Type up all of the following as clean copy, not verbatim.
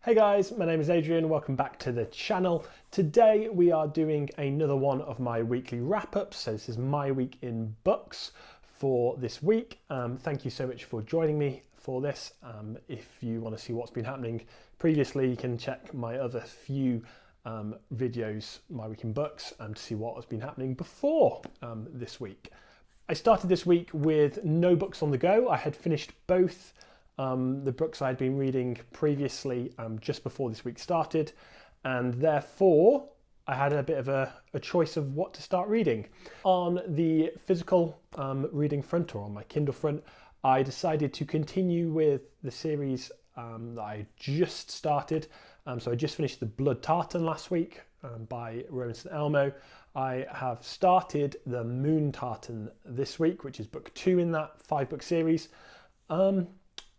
Hey guys, my name is Adrian, welcome back to the channel. Today we are doing another one of my weekly wrap-ups, so this is my week in books for this week. Thank you so much for joining me for this. If you want to see what's been happening previously, you can check my other few videos, my week in books, to see what has been happening before this week. I started this week with no books on the go. I had finished both the books I had been reading previously just before this week started, and therefore I had a bit of a choice of what to start reading. On the physical reading front, or on my Kindle front, I decided to continue with the series that I just started. So I just finished The Blood Tartan last week by Rowan St. Elmo. I have started The Moon Tartan this week, which is book 2 in that 5-book series.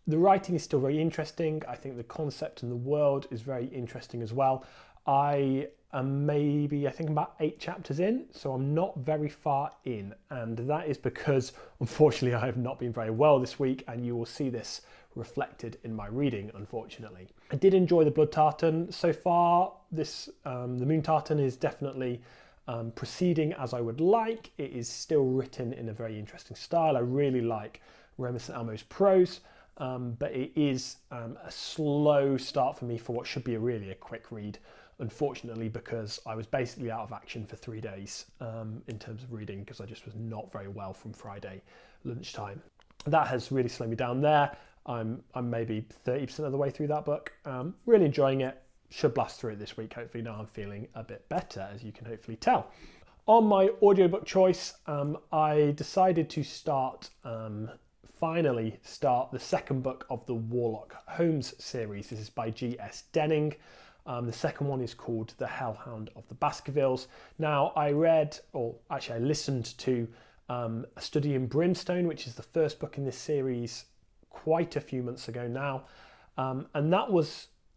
The writing is still very interesting. I think the concept and the world is very interesting as well. I am I think about 8 chapters in, so I'm not very far in. And that is because, unfortunately, I have not been very well this week, and you will see this reflected in my reading, unfortunately. I did enjoy The Blood Tartan so far. The Moon Tartan is definitely proceeding as I would like. It is still written in a very interesting style. I really like Rowan St. Elmo's prose. But it is a slow start for me for what should be really a quick read, unfortunately, because I was basically out of action for 3 days in terms of reading, because I just was not very well from Friday lunchtime. That has really slowed me down there. I'm maybe 30% of the way through that book. Really enjoying it. Should blast through it this week. Hopefully now I'm feeling a bit better, as you can hopefully tell. On my audiobook choice, I decided to finally start the second book of the Sherlock Holmes series. This is by G.S. Denning. The second one is called The Hellhound of the Baskervilles. Now, I listened to A Study in Brimstone, which is the first book in this series, quite a few months ago now.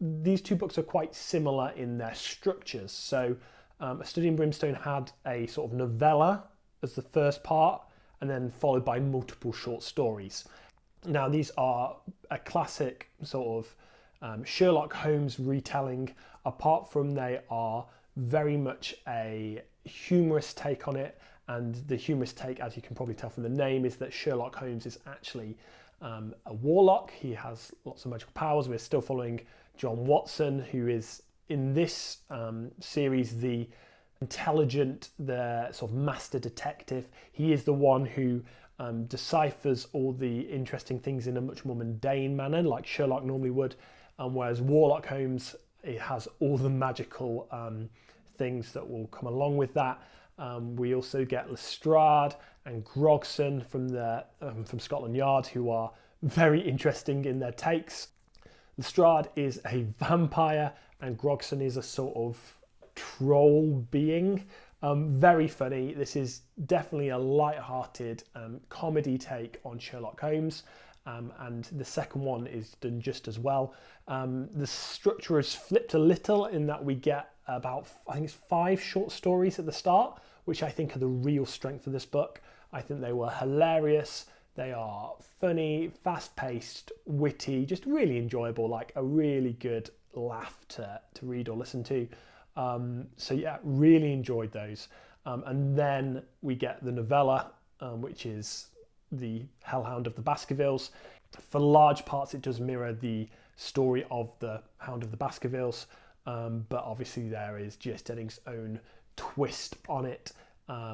These two books are quite similar in their structures. So A Study in Brimstone had a sort of novella as the first part, and then followed by multiple short stories. Now, these are a classic sort of Sherlock Holmes retelling, apart from they are very much a humorous take on it. And the humorous take, as you can probably tell from the name, is that Sherlock Holmes is actually a warlock. He has lots of magical powers. We're still following John Watson, who is in this series the intelligent, the sort of master detective. He is the one who deciphers all the interesting things in a much more mundane manner, like Sherlock normally would, whereas Warlock Holmes, it has all the magical things that will come along with that. We also get Lestrade and Grogson from Scotland Yard, who are very interesting in their takes. Lestrade is a vampire, and Grogson is a sort of troll being. Very funny. This is definitely a light-hearted comedy take on Sherlock Holmes, and the second one is done just as well. The structure is flipped a little in that we get about, I think it's 5 short stories at the start, which I think are the real strength of this book. I think they were hilarious. They are funny, fast-paced, witty, just really enjoyable, like a really good laugh to read or listen to. So yeah, really enjoyed those. And then we get the novella, which is The Hellhound of the Baskervilles. For large parts, it does mirror the story of the Hound of the Baskervilles, but obviously there is G.S. Denning's own twist on it.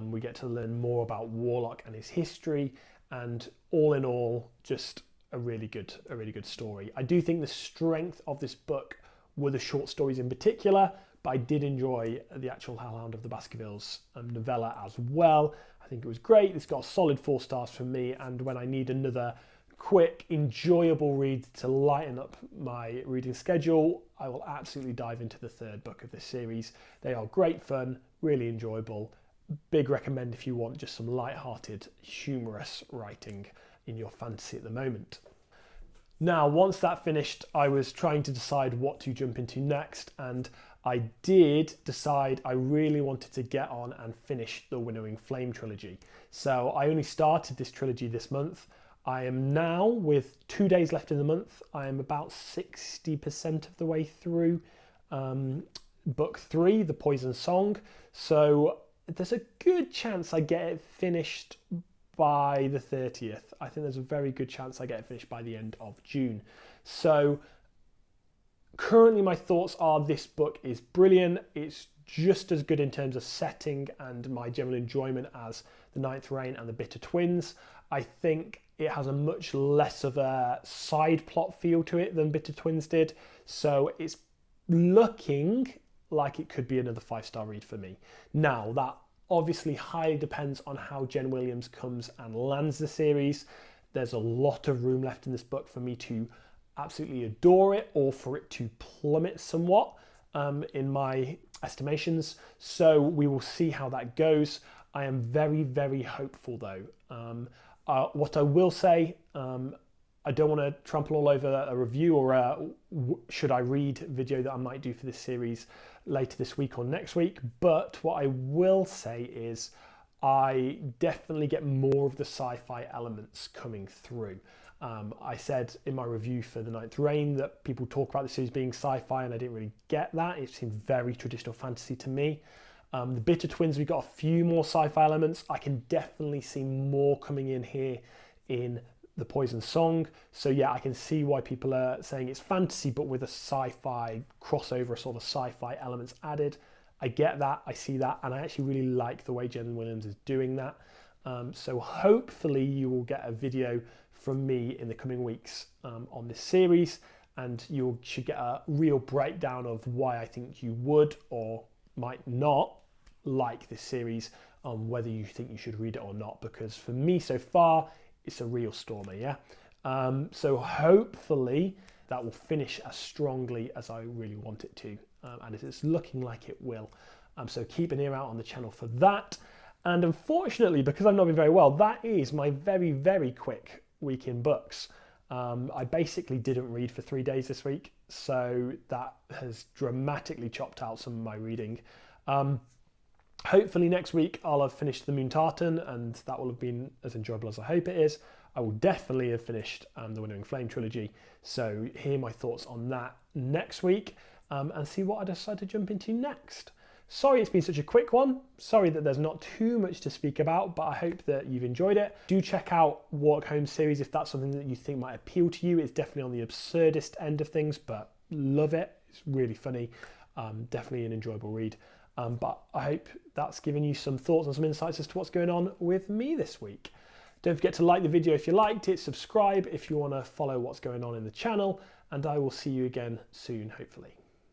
We get to learn more about Warlock and his history, and all in all, just a really good story. I do think the strength of this book were the short stories in particular, but I did enjoy the actual Hellhound of the Baskervilles novella as well. I think it was great. It's got a solid 4 stars from me, and when I need another quick, enjoyable read to lighten up my reading schedule, I will absolutely dive into the 3rd book of this series. They are great fun, really enjoyable. Big recommend if you want just some light-hearted, humorous writing in your fantasy at the moment. Now, once that finished, I was trying to decide what to jump into next, and I did decide I really wanted to get on and finish the Winnowing Flame trilogy. So I only started this trilogy this month. I am now, with 2 days left in the month, I am about 60% of the way through book 3, The Poison Song. So there's a good chance I get it finished by the 30th. I think there's a very good chance I get it finished by the end of June. So currently my thoughts are this book is brilliant. It's just as good in terms of setting and my general enjoyment as The Ninth Reign and The Bitter Twins. I think it has a much less of a side plot feel to it than Bitter Twins did. So it's looking like it could be another 5-star read for me. Now, that obviously highly depends on how Jen Williams comes and lands the series. There's a lot of room left in this book for me to absolutely adore it or for it to plummet somewhat in my estimations. So we will see how that goes. I am very, very hopeful though. What I will say, I don't want to trample all over a review or a should I read video that I might do for this series later this week or next week. But what I will say is I definitely get more of the sci-fi elements coming through. I said in my review for The Ninth Reign that people talk about the series being sci-fi and I didn't really get that. It seemed very traditional fantasy to me. The Bitter Twins, we got a few more sci-fi elements. I can definitely see more coming in here in The Poison Song. So yeah, I can see why people are saying it's fantasy, but with a sci-fi crossover, sort of sci-fi elements added. I get that, I see that, and I actually really like the way Jen Williams is doing that. So hopefully you will get a video from me in the coming weeks on this series, and you should get a real breakdown of why I think you would or might not like this series, on whether you think you should read it or not, because for me so far it's a real stormer. Yeah, so hopefully that will finish as strongly as I really want it to, and it's looking like it will. So keep an ear out on the channel for that. And unfortunately, because I've not been very well, that is my very, very quick week in books. I basically didn't read for 3 days this week, so that has dramatically chopped out some of my reading. Hopefully next week I'll have finished The Moon Tartan, and that will have been as enjoyable as I hope it is. I will definitely have finished the Winnowing Flame trilogy, so hear my thoughts on that next week, and see what I decide to jump into next. Sorry it's been such a quick one. Sorry that there's not too much to speak about, but I hope that you've enjoyed it. Do check out Walk Home series if that's something that you think might appeal to you. It's definitely on the absurdist end of things, but love it. It's really funny. Definitely an enjoyable read. But I hope that's given you some thoughts and some insights as to what's going on with me this week. Don't forget to like the video if you liked it, subscribe if you want to follow what's going on in the channel, and I will see you again soon, hopefully.